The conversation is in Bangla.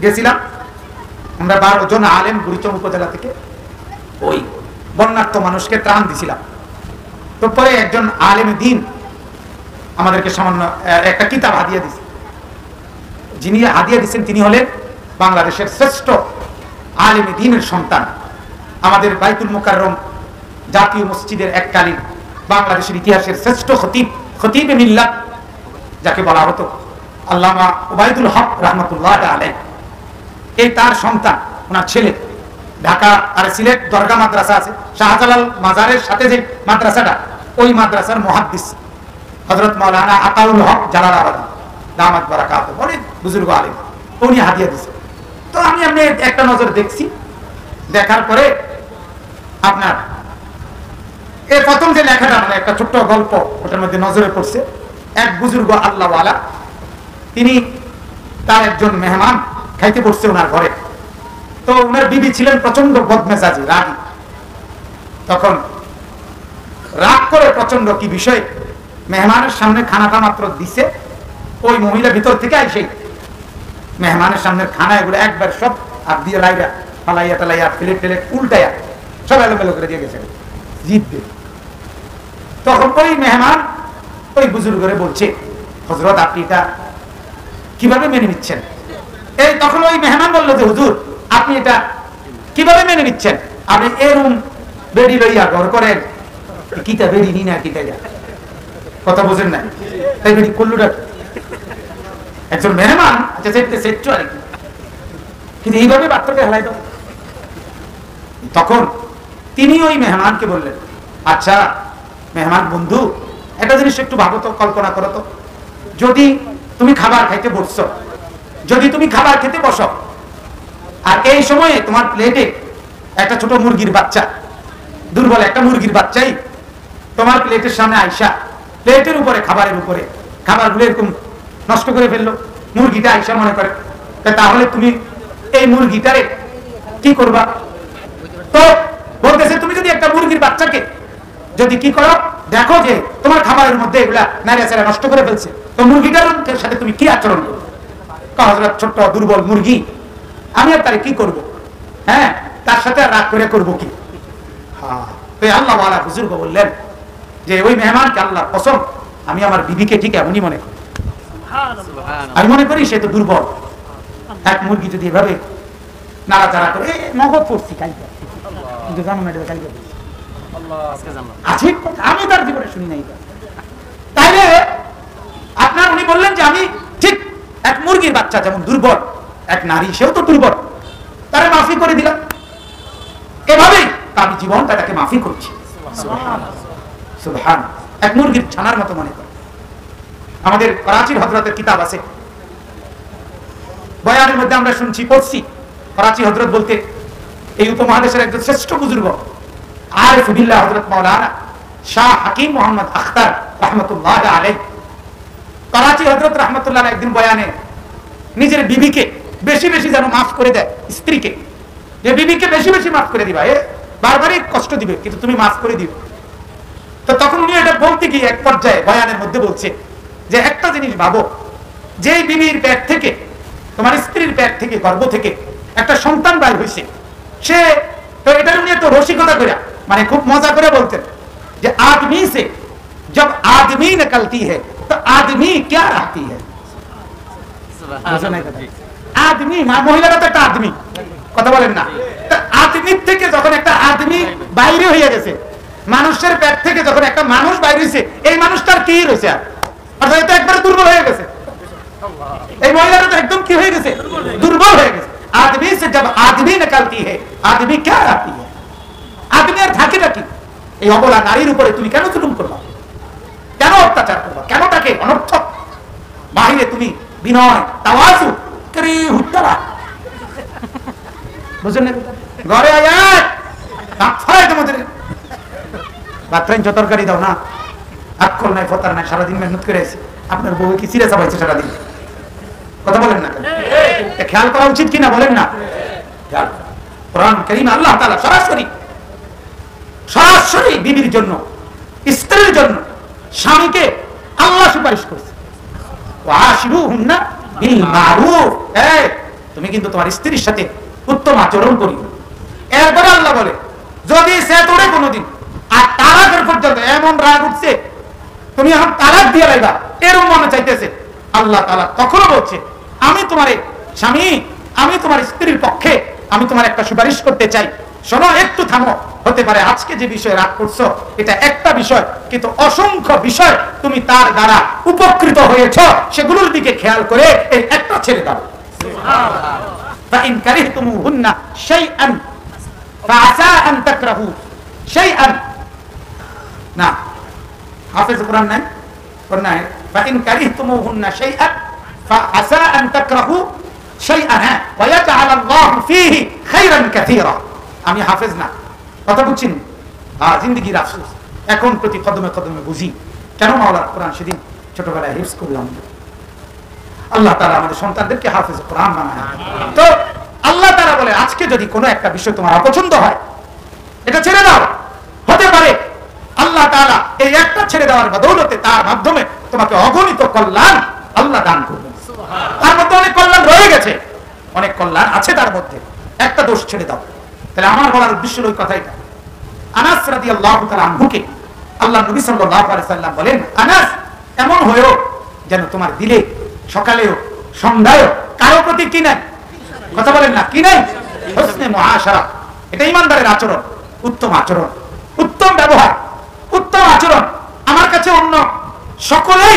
গেছিলাম আমরা 12 জন আলেম বুড়িচং উপজেলা থেকে ওই বন্যার্থ মানুষকে ত্রাণ দিছিলাম। তো পরে একজন আলেম দ্বীন আমাদেরকে সামান্য একটা কিতাব হাদিয়া দিয়েছেন। যিনি হাদিয়া দিচ্ছেন তিনি হলেন বাংলাদেশের শ্রেষ্ঠ আলেম দ্বীনের সন্তান, আমাদের বাইতুল মুকাররম জাতীয় মসজিদের এককালীন বাংলাদেশের ইতিহাসের শ্রেষ্ঠ খতিবে মিল্লাত যাকে বলা হতো আল্লামা ওবায়দুল হক রহমতুল্লাহ আলাইহি। এই তার সন্তান, ওনার ছেলে ঢাকা আর সিলেট দরগা মাদ্রাসা আছে, শাহজালাল মাজারের সাথে যে মাদ্রাসাটা, ওই মাদ্রাসার মুহাদ্দিস হযরত মাওলানা আতাউল হক জালালাবাদী দামাত বারাকাতুহু, অনেক বুজুর্গ আলেম, উনি হাদিয়া দিয়েছেন। তো আমি একটা নজর দেখছি, দেখার পরে আপনার এই প্রথম যে লেখাটা মানে একটা ছোট্ট গল্প ওটার মধ্যে নজরে পড়ছে। এক বুজুর্গ আল্লাহওয়ালা, তিনি তার একজন মেহমান খাইতে বসছে ওনার ঘরে। তো ওনার বিবি ছিলেন প্রচন্ড বদমেজাজি, রাগী। তখন রাগ করে প্রচন্ড কি বিষয় মেহমানের সামনে খানাটা মাত্র দিছে, ওই মহিলা ভিতর থেকে আইসে মেহমানের সামনে খানা এগুলো একবার সব হাত দিয়ে লাইয়া ফালাইয়া টালাইয়া প্লেট টেলেট উল্টাইয়া সব এলোমেলো করে দিয়ে গেছে জিতবে। তখন ওই মেহমান ওই বুজুর্গরে বলছে, হযরত আপনি এটা কিভাবে মেনে নিচ্ছেন? এই তখন ওই মেহমান বললো যে হুজুর আপনি এটা কিভাবে মেনে নিচ্ছেন? আপনি এরকম বেড়ি লইয়া ঘর করেন, কিতা বেড়ি নি না কিতা যা কথা বোঝেন না, তাই বেড়ি করলুটা একজন মেহমান কিন্তু এইভাবে বাচ্চাকে হেলাই দাও। তখন তিনি ওই মেহমানকে বললেন, আচ্ছা মেহমান বন্ধু, একটা জিনিস একটু ভাবো তো, কল্পনা করো তো, যদি তুমি খাবার খাইতে বসছো, যদি তুমি খাবার খেতে বসো আর এই সময়ে তোমার প্লেটে একটা ছোট মুরগির বাচ্চা, দুর্বল একটা মুরগির বাচ্চাই তোমার প্লেটের সামনে আইসা প্লেটের উপরে খাবারের উপরে খাবারগুলো এরকম নষ্ট করে ফেললো, মুরগিটা আইসা মনে করে, তাহলে তুমি এই মুরগিটারে কি করবা? তো বলতেছে তুমি যদি একটা মুরগির বাচ্চাকে যদি কি করো, দেখো যে তোমার খাবারের মধ্যে এগুলা নাড়িয়া নষ্ট করে ফেলছে, তো মুরগিটার সাথে তুমি কি আচরণ করো? হযরত ছোট্ট দুর্বল মুরগি, আমি আর তারে কি করব? হ্যাঁ, তার সাথে রাগ করে করবো কি? আল্লাহ ওয়ালা বুজুর্গ বললেন যে ওই মেহমানকে আল্লাহর কসম আমি আমার বিবিকে ঠিক এমনই মনে করি। আমি মনে করি সে তো দুর্বল। এক মুরগি যদি এভাবে নাড়াচাড়া করে নগদ পড়ছি কালকে, কিন্তু জানো না এটা কালকে আছে, আমি তার জীবনে শুনি নাই। তাইলে আপনার উনি বললেন যে আমি ঠিক এক মুরগির বাচ্চা যেমন দুর্বল, এক নারী সেও তো দুর্বল, তারা মাফি করে দিলাম। এভাবেই আমি জীবনটা তাকে মাফি করছি। সুবহান, এক মুরগির ছানার মতো মনে করে। আমাদের করাচির হযরতের কিতাব আছে, বয়ানের মধ্যে আমরা শুনছি পড়ছি, করাচি হযরত বলতে এই উপমহাদেশের একজন শ্রেষ্ঠ বুজুর্গ আরিফ বিল্লাহ হযরত মাওলানা শাহ হাকিম মোহাম্মদ আখতার রাহমাতুল্লাহ আলাইহি। করাচি হযরত রাহমাতুল্লাহ একদিন বয়ানে নিজের বিবিকে বেশি বেশি যেন মাফ করে দেয় স্ত্রীকে, যে বিবিকে বেশি বেশি মাফ করে দিবা, বারবারই কষ্ট দিবে কিন্তু তুমি মাফ করে দিবে। তো তখন উনি এটা বলতে গিয়ে এক পর্যায়ে বয়ানের মধ্যে বলছে যে একটা জিনিস ভাবো, যে বিবির পেট থেকে, তোমার স্ত্রীর পেট থেকে, গর্ভ থেকে একটা সন্তান বাইর হয়েছে, সে তো এটা নিয়ে তো রসিকতা করে মানে খুব মজা করে বলতেন যে आदमी से जब आदमी निकलती है तो आदमी क्या रहती है। आदमी মহিলারা তো একটা আদমি, কথা বলেন না? আদমির থেকে যখন একটা আদমি বাইরে হয়ে গেছে, মানুষের পেট থেকে যখন একটা মানুষ বাইরে হয়েছে, এই মানুষটার কি রয়েছে? অর্থাৎ এটা একবারে দুর্বল হয়ে গেছে। এই মহিলাটা তো একদম কি হয়ে গেছে? দুর্বল হয়ে গেছে। आदमी से जब आदमी निकलती है आदमी क्या रहती है। आदमी আর থাকে নাকি? এই অবলা নারীর উপরে তুমি কেন জুলুম করবা? কেন অত্যাচার করবা? কেন তাকে অনর্থক বাহিরে তুমি বিনয় তাওয়াজু করে হুত্তরা বুঝেন না? ঘরে আয়াত কাফায় তোমাদের বাতরাইন তরকারি দাও না, আক্কল নাই ফতার নাই, সারাদিন মেহনত করে আছি, আপনার বউ কি সিরে চাবাইছে সারাদিন, কথা বলেন না? খেয়াল করা উচিত কিনা বলেন না? কোরআন কারীমে আল্লাহ তাআলা সরাসরি বিবির জন্য, স্ত্রীর জন্য স্বামীকে আল্লাহ সুপারিশ করেছে, ওয়াশিরুহুন্না বিল মারুফ। তুমি কিন্তু তোমার স্ত্রীর সাথে উত্তম আচরণ করিও। এরপরে আল্লাহ বলে যদি সে তোরে কোনোদিন আর তালাকের পর্যন্ত এমন রাগ উঠছে তুমি এখন তালাক দিয়ে লাইবা এরকম মনে চাইতেছে, আল্লাহ তাআলা তখনও বলছে আমি তোমার স্বামী, আমি তোমার স্ত্রীর পক্ষে আমি তোমার একটা সুপারিশ করতে চাই, শোনো একটু থামো। হতে পারে আজকে যে বিষয়ে রাগ করছো এটা একটা বিষয়, কিন্তু অসংখ্য বিষয় তুমি তার দ্বারা উপকৃত হয়েছ, সেগুলোর দিকে খেয়াল করে এই একটা ছেড়ে দাও। فإن كرهتموهن شيئا فعسى أن تكرهوا شيئا না হাফেজ কোরআন নাই নাই فإن كرهتموهن شيئا فعسى أن تكرهوا شيئا ويجعل الله فيه خيرا كثيرا। আমি হাফেজ না, কথা বুঝছেন? জিন্দেগির আফসোস এখন প্রতি কদমে কদমে বুঝি কেন মাওলানা কোরআন সেদিন ছোটবেলায় হিফজ করলাম। আল্লাহ তাআলা আমাদের সন্তানদেরকে হাফেজ কোরআন বানায়। তো আল্লাহ তাআলা বলে আজকে যদি কোনো একটা বিষয় তোমার অপছন্দ হয় এটা ছেড়ে দাও। হতে পারে আল্লাহ তাআলা এই একটা ছেড়ে দেওয়ার বদৌলতে তার মাধ্যমে তোমাকে অগণিত কল্যাণ আল্লাহ দান করবেন। তার মধ্যে অনেক কল্যাণ রয়ে গেছে, অনেক কল্যাণ আছে তার মধ্যে, একটা দোষ ছেড়ে দাও। তাহলে আমার বলার উদ্দেশ্য ওই কথাইটা। আনাস রাদিয়াল্লাহু তাআলা আনহুকে আল্লাহ নবী সাল্লাল্লাহু আলাইহি সাল্লাম বলেন, আনাস এমন হয়ো যেন তোমার দিলে সকালেও সন্ধ্যায়ও কারো প্রতি কি নাই, কথা বলেন না, কি নাই? হুসনে মুআশারা। এটা ঈমানদারের আচরণ, উত্তম আচরণ, উত্তম ব্যবহার, উত্তম আচরণ। আমার কাছে অন্য সকলেই